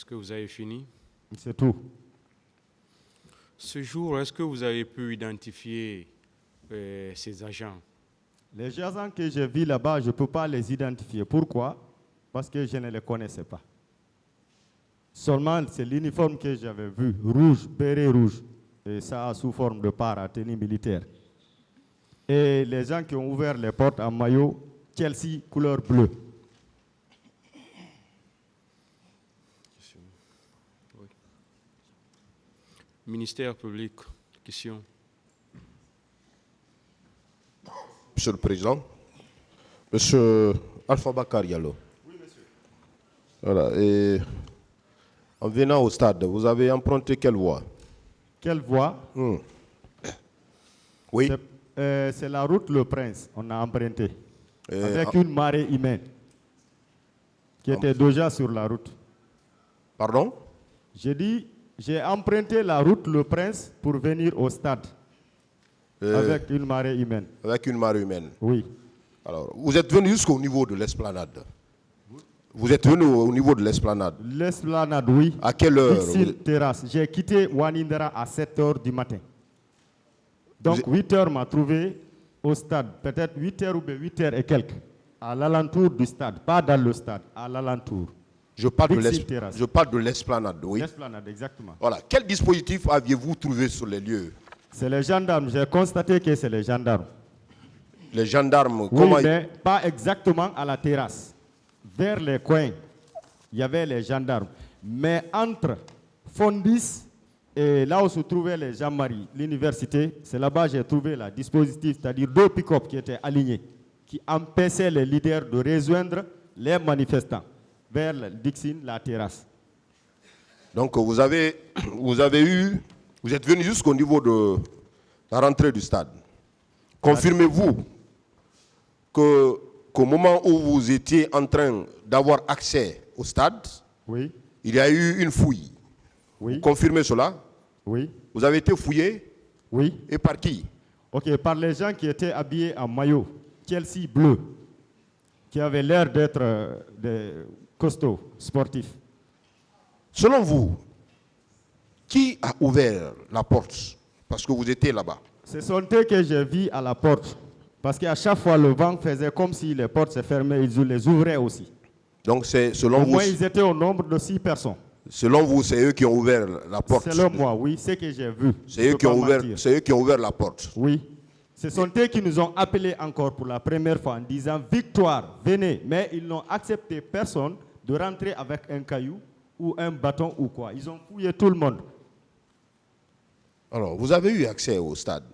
Est-ce que vous avez fini? C'est tout. Ce jour, est-ce que vous avez pu identifier ces agents? Les agents que j'ai vus là-bas, je ne peux pas les identifier. Pourquoi? Parce que je ne les connaissais pas. Seulement, c'est l'uniforme que j'avais vu, rouge, béret rouge, et ça sous forme de para, tenue militaire. Et les gens qui ont ouvert les portes en maillot, Chelsea, couleur bleue. Oui. Ministère public, question. Monsieur le Président, Monsieur Alpha Bakar Diallo. Oui, monsieur. Voilà, et en venant au stade, vous avez emprunté quelle voie? Quelle voie? Oui. C'est la route Le Prince, on a emprunté, avec en- une marée humaine qui était déjà sur la route. Pardon? J'ai dit, j'ai emprunté la route Le Prince pour venir au stade, avec une marée humaine. Avec une marée humaine. Oui. Alors, vous êtes venu jusqu'au niveau de l'esplanade. Vous êtes venu au niveau de l'esplanade. L'esplanade, oui. À quelle heure? Dixil Terrasse. J'ai quitté Wanindra à 7 h du matin. Donc 8 h m'a trouvé au stade, peut-être 8 h ou 8 h et quelques, à l'alentour du stade, pas dans le stade, à l'alentour. Je parle Dixil Terrasse. de l'esplanade, oui. L'esplanade, exactement. Voilà. Quel dispositif aviez-vous trouvé sur les lieux? C'est les gendarmes, j'ai constaté que c'est les gendarmes. Les gendarmes, Oui, comment mais pas exactement à la terrasse. Vers les coins, il y avait les gendarmes. Mais entre Fondis et là où se trouvaient les Jean-Marie, l'université, c'est là-bas que j'ai trouvé le dispositif, c'est-à-dire 2 pick-up qui étaient alignés, qui empêchaient les leaders de rejoindre les manifestants vers le Dixine, la terrasse. Donc vous êtes venu jusqu'au niveau de la rentrée du stade. Confirmez-vous qu'au moment où vous étiez en train d'avoir accès au stade, Oui, il y a eu une fouille. oui, Vous confirmez cela? oui, Vous avez été fouillé? oui. Et par qui? Ok, par les gens qui étaient habillés en maillot, Chelsea bleu, qui avaient l'air d'être des costauds sportifs. Selon vous, qui a ouvert la porte? Parce que vous étiez là-bas. Ce sont eux que j'ai vus à la porte. Parce qu'à chaque fois, le vent faisait comme si les portes se fermaient, ils les ouvraient aussi. Donc c'est selon Au vous, moins, ils étaient au nombre de 6 personnes. selon vous, c'est eux qui ont ouvert la porte. Selon moi, oui, c'est ce que j'ai vu. C'est eux qui ont ouvert la porte. Oui. Ce sont eux qui nous ont appelés encore pour la première fois en disant victoire, venez. Mais ils n'ont accepté personne de rentrer avec un caillou ou un bâton ou quoi. Ils ont fouillé tout le monde. Alors, vous avez eu accès au stade.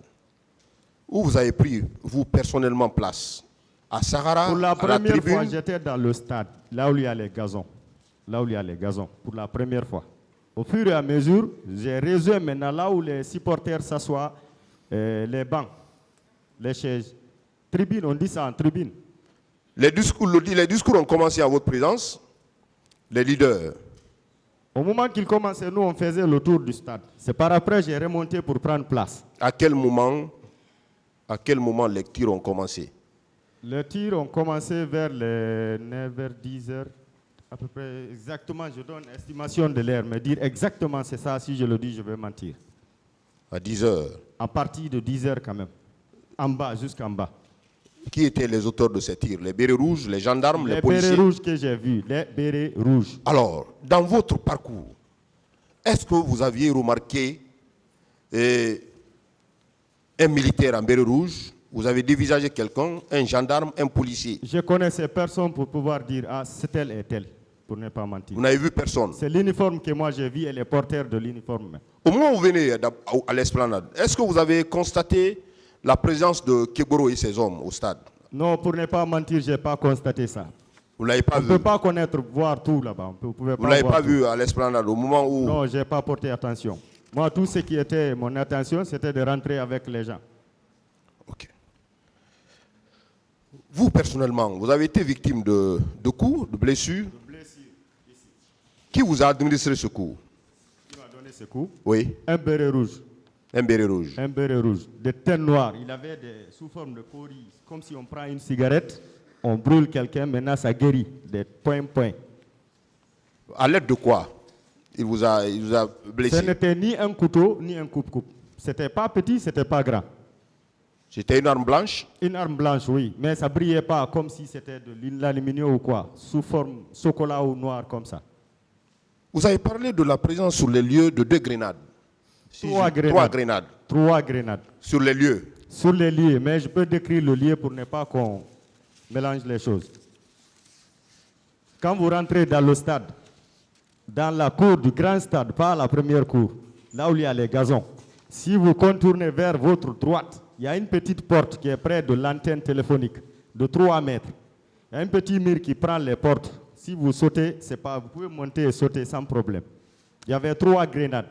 Où vous avez pris, vous, personnellement, place? À Sahara, Pour la à la première fois, tribune? j'étais dans le stade, là où il y a les gazons. Là où il y a les gazons, pour la première fois. Au fur et à mesure, j'ai rejoint maintenant là où les supporters s'assoient, les bancs, les chaises. Tribune, on dit ça en tribune. Les discours ont commencé à votre présence, les leaders. Au moment qu'ils commençaient, nous, on faisait le tour du stade. C'est par après j'ai remonté pour prendre place. À quel moment les tirs ont commencé? Les tirs ont commencé vers les 9h, 10h, à peu près exactement. Je donne estimation de l'heure, mais dire exactement c'est ça, si je le dis, je vais mentir. À 10 heures. À partir de 10h quand même, en bas, jusqu'en bas. Qui étaient les auteurs de ces tirs? Les bérets rouges, les gendarmes, les policiers? Les bérets rouges que j'ai vus, les bérets rouges. Alors, dans votre parcours, est-ce que vous aviez remarqué un militaire en béret rouge? Vous avez dévisagé quelqu'un, un gendarme, un policier? Je connais ces personnes pour pouvoir dire, ah, c'est tel et tel, pour ne pas mentir. Vous n'avez vu personne? C'est l'uniforme que moi j'ai vu et les porteurs de l'uniforme. Au moment où vous venez à l'esplanade, est-ce que vous avez constaté la présence de Keboro et ses hommes au stade? Non, pour ne pas mentir, je n'ai pas constaté ça. Vous ne l'avez pas On ne vu? peut pas connaître, voir tout là-bas. Vous ne l'avez pas vu à l'esplanade au moment où... Non, je n'ai pas porté attention. Moi, tout ce qui était mon attention, c'était de rentrer avec les gens. Ok. Vous, personnellement, vous avez été victime de coups, de blessures? De blessures, ici. Qui vous a administré ce coup? Qui m'a donné ce coup? Oui. Un béret rouge. Un béret rouge. Un béret rouge. Des teintes noires. Il avait sous forme de coris. Comme si on prend une cigarette, on brûle quelqu'un, maintenant ça guérit. Des points. À l'aide de quoi? Il vous a Ce blessé. n'était ni un couteau, ni un coupe-coupe. C'était pas petit, c'était pas grand. C'était une arme blanche. Une arme blanche, oui, mais ça brillait pas comme si c'était de l'aluminium ou quoi, sous forme chocolat ou noir comme ça. Vous avez parlé de la présence sur les lieux de 2 grenades. Trois Grenades. Trois grenades. Sur les lieux. Sur les lieux, mais je peux décrire le lieu pour ne pas qu'on mélange les choses. Quand vous rentrez dans le stade, dans la cour du grand stade, pas la première cour, là où il y a les gazons, si vous contournez vers votre droite, il y a une petite porte qui est près de l'antenne téléphonique de 3 mètres. Il y a un petit mur qui prend les portes. Si vous sautez, vous pouvez monter et sauter sans problème. Il y avait 3 grenades.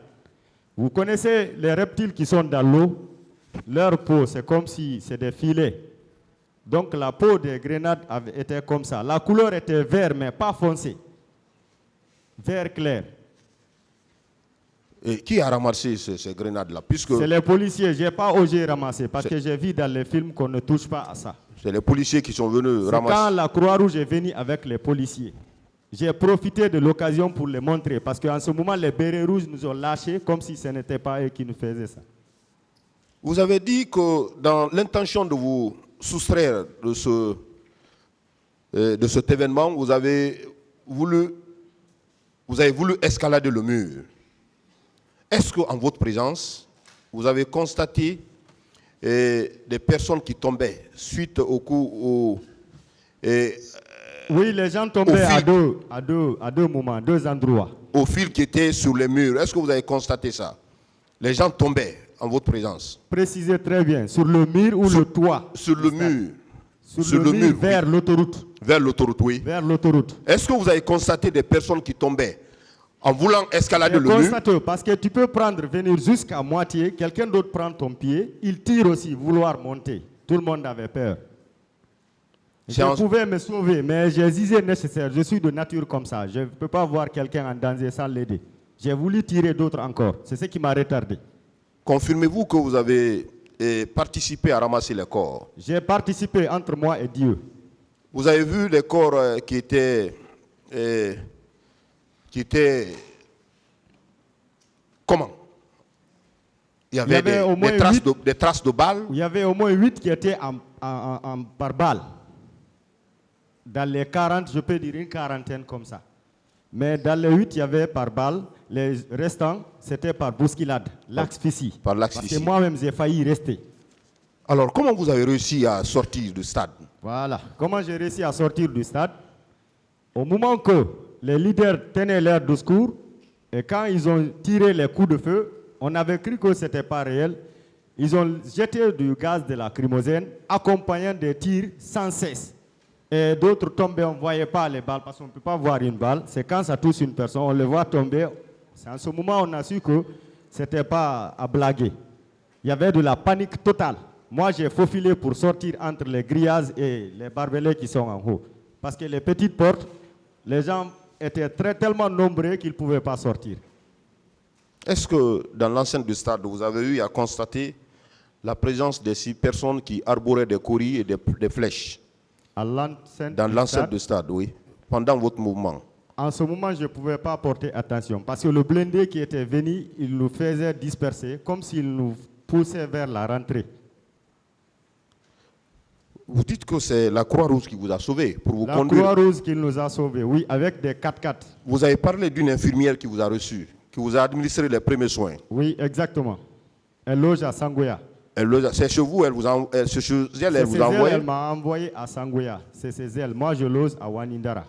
Vous connaissez les reptiles qui sont dans l'eau? Leur peau, c'est comme si c'est des filets. Donc la peau des grenades était comme ça. La couleur était vert, mais pas foncé. Vert clair. Et qui a ramassé ces grenades-là? Puisque C'est les policiers. Je n'ai pas osé ramasser parce que j'ai vu dans les films qu'on ne touche pas à ça. c'est les policiers qui sont venus C'est ramasser. quand la Croix-Rouge est venue avec les policiers. J'ai profité de l'occasion pour les montrer parce qu'en ce moment, les bérets rouges nous ont lâchés comme si ce n'était pas eux qui nous faisaient ça. Vous avez dit que dans l'intention de vous soustraire de cet événement, vous avez voulu escalader le mur. Est-ce qu'en votre présence, vous avez constaté des personnes qui tombaient suite au coup Oui, les gens tombaient à deux moments, 2 endroits. au fil qui était sur les murs? Est-ce que vous avez constaté ça? Les gens tombaient en votre présence. Précisez très bien, sur le mur ou le toit? Sur le mur. Sur le mur, vers l'autoroute. Vers l'autoroute, oui. Vers l'autoroute. Est-ce que vous avez constaté des personnes qui tombaient en voulant escalader le mur? Constate, parce que tu peux venir jusqu'à moitié, quelqu'un d'autre prend ton pied, il tire aussi, vouloir monter. Tout le monde avait peur. Je pouvais me sauver, mais j'ai jugé nécessaire. Je suis de nature comme ça. Je ne peux pas voir quelqu'un en danger sans l'aider. J'ai voulu tirer d'autres encore. C'est ce qui m'a retardé. Confirmez-vous que vous avez participé à ramasser les corps? J'ai participé entre moi et Dieu. Vous avez vu les corps qui étaient comment? Il y avait des traces de balles. Il y avait au moins 8 qui étaient par balle. Dans les 40, je peux dire une quarantaine comme ça. Mais dans les 8, il y avait par balle. Les restants, c'était par bousculade, l'asphyxie. Par l'asphyxie. Parce que moi-même, j'ai failli rester. Alors, comment vous avez réussi à sortir du stade? Voilà. Comment j'ai réussi à sortir du stade? Au moment que les leaders tenaient leur discours, et quand ils ont tiré les coups de feu, on avait cru que ce n'était pas réel. Ils ont jeté du gaz de lacrymogène, accompagnant des tirs sans cesse. Et d'autres tombaient, on ne voyait pas les balles, parce qu'on ne peut pas voir une balle. C'est quand ça touche une personne, on le voit tomber. C'est en ce moment on a su que ce n'était pas à blaguer. Il y avait de la panique totale. Moi, j'ai faufilé pour sortir entre les grillages et les barbelés qui sont en haut. Parce que les petites portes, les gens étaient tellement nombreux qu'ils ne pouvaient pas sortir. Est-ce que dans l'enceinte du stade, vous avez eu à constater la présence de 6 personnes qui arboraient des courriers et des flèches? Dans l'enceinte du stade, oui. Pendant votre mouvement. En ce moment, je ne pouvais pas porter attention. Parce que le blindé qui était venu, il nous faisait disperser, comme s'il nous poussait vers la rentrée. Vous dites que c'est la Croix-Rouge qui vous a sauvé pour vous conduire. La Croix-Rouge qui nous a sauvés, oui, avec des 4x4. Vous avez parlé d'une infirmière qui vous a reçu, qui vous a administré les premiers soins. Oui, exactement. Elle loge à Sangoya. C'est chez vous, elle vous a envoyé? Elle m'a envoyé à Sangoya. C'est ses ailes. Moi, je loge à Wanindara.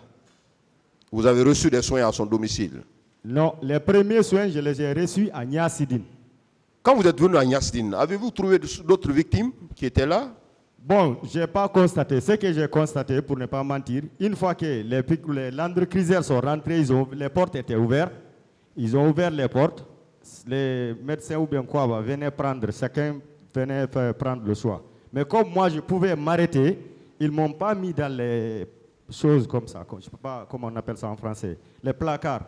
Vous avez reçu des soins à son domicile? Non, les premiers soins, je les ai reçus à Niasidine. Quand vous êtes venu à Niasidine, avez-vous trouvé d'autres victimes qui étaient là? Bon, je n'ai pas constaté. Ce que j'ai constaté, pour ne pas mentir, une fois que les Land Cruiser sont rentrés, les portes étaient ouvertes. Ils ont ouvert les portes. Les médecins ou bien quoi venaient prendre, chacun venait prendre le choix. Mais comme moi, je pouvais m'arrêter, ils ne m'ont pas mis dans les choses comme ça. Je ne sais pas comment on appelle ça en français. Les placards.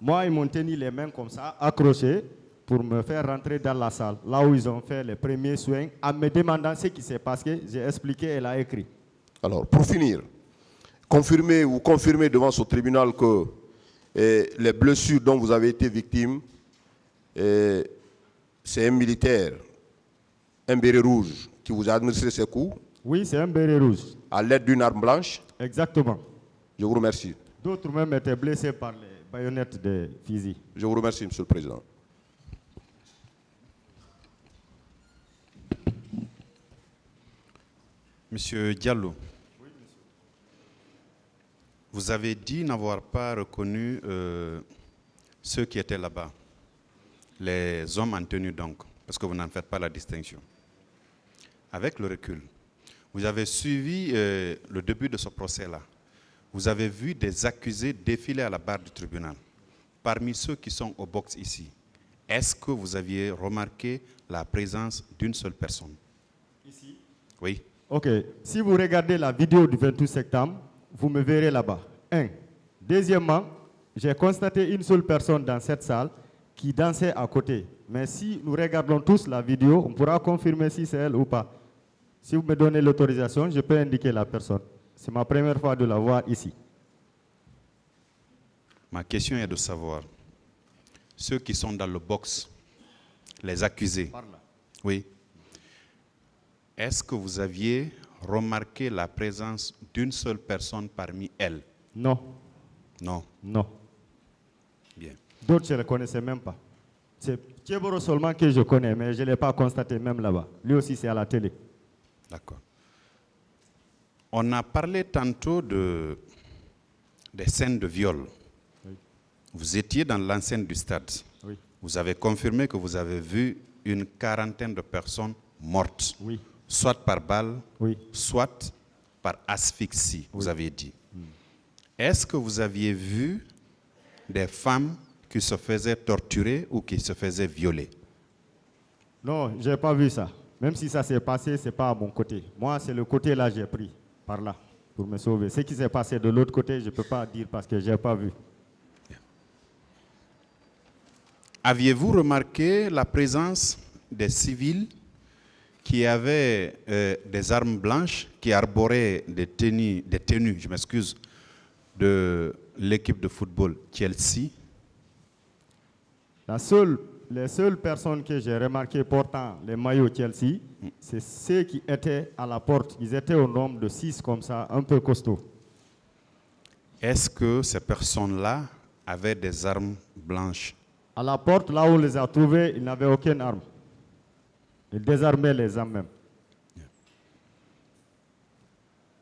Moi, ils m'ont tenu les mains comme ça, accrochées, pour me faire rentrer dans la salle, là où ils ont fait les premiers soins, en me demandant ce qui s'est passé. J'ai expliqué, elle a écrit. Alors, pour finir, confirmez devant ce tribunal que Et les blessures dont vous avez été victime, c'est un militaire, un béret rouge, qui vous a administré ces coups? Oui, c'est un béret rouge. À l'aide d'une arme blanche? Exactement. Je vous remercie. D'autres même étaient blessés par les baïonnettes des fusils. Je vous remercie, Monsieur le Président. Monsieur Diallo, oui, monsieur. Vous avez dit n'avoir pas reconnu ceux qui étaient là-bas, les hommes en tenue donc, parce que vous n'en faites pas la distinction. Avec le recul, vous avez suivi le début de ce procès-là. Vous avez vu des accusés défiler à la barre du tribunal. Parmi ceux qui sont au box ici, est-ce que vous aviez remarqué la présence d'une seule personne? Ici? Oui. Ok. Si vous regardez la vidéo du 28 septembre, vous me verrez là-bas. Un. Deuxièmement, j'ai constaté une seule personne dans cette salle qui dansait à côté. Mais si nous regardons tous la vidéo, on pourra confirmer si c'est elle ou pas. Si vous me donnez l'autorisation, je peux indiquer la personne. C'est ma première fois de la voir ici. Ma question est de savoir, ceux qui sont dans le box, les accusés, oui, est-ce que vous aviez remarqué la présence d'une seule personne parmi elles? Non. Non. Non. Bien. D'autres, je ne les connaissais même pas. C'est Tchéboro seulement que je connais, mais je ne l'ai pas constaté même là-bas. Lui aussi, c'est à la télé. D'accord. On a parlé tantôt des scènes de viol. Oui. Vous étiez dans l'enceinte du stade. Oui. Vous avez confirmé que vous avez vu une quarantaine de personnes mortes. Oui. Soit par balle, oui. soit par asphyxie, oui. Vous avez dit. Est-ce que vous aviez vu des femmes qui se faisaient torturer ou qui se faisaient violer? Non, je n'ai pas vu ça. Même si ça s'est passé, ce n'est pas à mon côté. Moi, c'est le côté là j'ai pris, par là, pour me sauver. Ce qui s'est passé de l'autre côté, je ne peux pas dire parce que je n'ai pas vu. Aviez-vous remarqué la présence des civils qui avaient des armes blanches, qui arboraient des tenues, je m'excuse, de l'équipe de football Chelsea? Les seules personnes que j'ai remarquées portant les maillots Chelsea, c'est ceux qui étaient à la porte. Ils étaient au nombre de 6 comme ça, un peu costauds. Est-ce que ces personnes-là avaient des armes blanches? À la porte, là où on les a trouvés, ils n'avaient aucune arme. Ils désarmaient les armes même.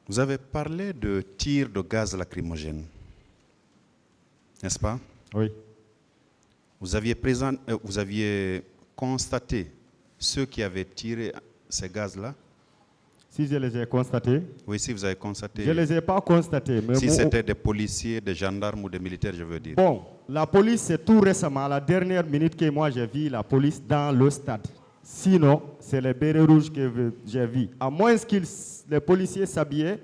Vous avez parlé de tirs de gaz lacrymogène, n'est-ce pas? Oui. Vous aviez constaté ceux qui avaient tiré ces gaz-là? Si je les ai constatés? Oui, si vous avez constaté. Je ne les ai pas constatés. Mais si c'était des policiers, des gendarmes ou des militaires, je veux dire. Bon, la police, c'est tout récemment, à la dernière minute que moi j'ai vu la police dans le stade. Sinon, c'est les bérets rouges que j'ai vus. À moins que les policiers s'habillaient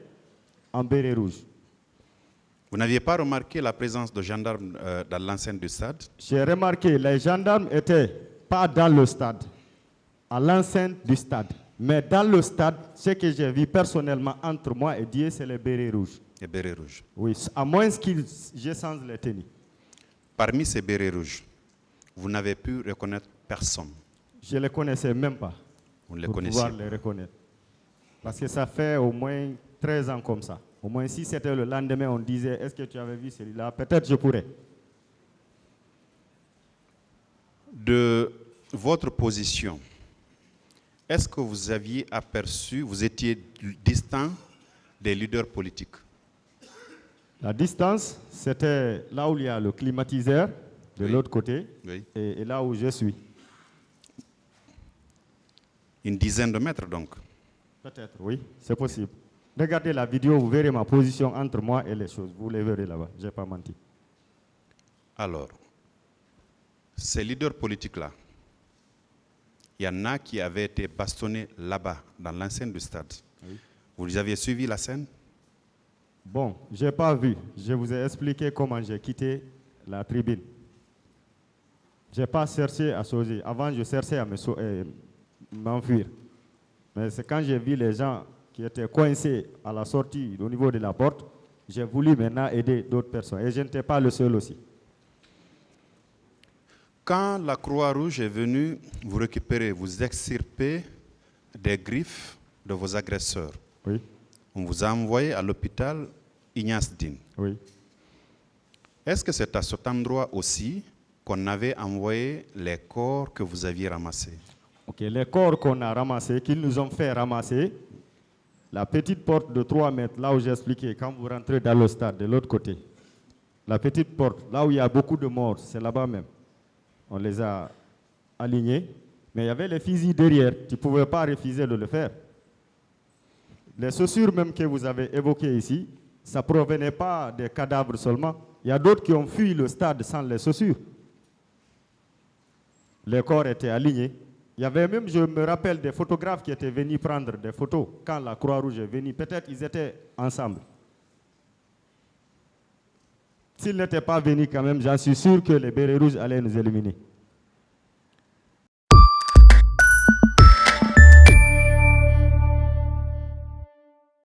en béret rouge. Vous n'aviez pas remarqué la présence de gendarmes dans l'enceinte du stade? J'ai remarqué, les gendarmes n'étaient pas dans le stade, à l'enceinte du stade. Mais dans le stade, ce que j'ai vu personnellement entre moi et Dieu, c'est les bérets rouges. Les bérets rouges? Oui, à moins qu'ils échangent les tenues. Parmi ces bérets rouges, vous n'avez pu reconnaître personne? Je ne les connaissais même pas. Vous ne les connaissiez pas? Pour pouvoir les reconnaître. Parce que ça fait au moins 13 ans comme ça. Au moins, si c'était le lendemain, on disait, est-ce que tu avais vu celui-là? Peut-être je pourrais. De votre position, est-ce que vous aviez aperçu, vous étiez distant des leaders politiques? La distance, c'était là où il y a le climatiseur, de l'autre côté, oui. et là où je suis. Une dizaine de mètres donc? Peut-être, oui, c'est possible. Regardez la vidéo, vous verrez ma position entre moi et les choses. Vous les verrez là-bas, je n'ai pas menti. Alors, ces leaders politiques-là, il y en a qui avaient été bastonnés là-bas, dans l'enceinte du stade. Oui. Vous aviez suivi la scène? Bon, je n'ai pas vu. Je vous ai expliqué comment j'ai quitté la tribune. Je n'ai pas cherché à sauver. Avant, je cherchais à m'enfuir. Mais c'est quand j'ai vu les gens qui étaient coincés à la sortie au niveau de la porte, j'ai voulu maintenant aider d'autres personnes. Et je n'étais pas le seul aussi. Quand la Croix-Rouge est venue vous récupérer, vous extirper des griffes de vos agresseurs, Oui. on vous a envoyé à l'hôpital Ignace Dine. Oui. Est-ce que c'est à cet endroit aussi qu'on avait envoyé les corps que vous aviez ramassés? Ok, les corps qu'on a ramassés, qu'ils nous ont fait ramasser, la petite porte de 3 mètres, là où j'ai expliqué, quand vous rentrez dans le stade, de l'autre côté, la petite porte, là où il y a beaucoup de morts, c'est là-bas même. On les a alignés, mais il y avait les fusils derrière, tu ne pouvais pas refuser de le faire. Les chaussures même que vous avez évoquées ici, ça ne provenait pas des cadavres seulement. Il y a d'autres qui ont fui le stade sans les chaussures. Les corps étaient alignés. Il y avait même, je me rappelle, des photographes qui étaient venus prendre des photos quand la Croix-Rouge est venue. Peut-être ils étaient ensemble. S'ils n'étaient pas venus quand même, j'en suis sûr que les bérets rouges allaient nous éliminer.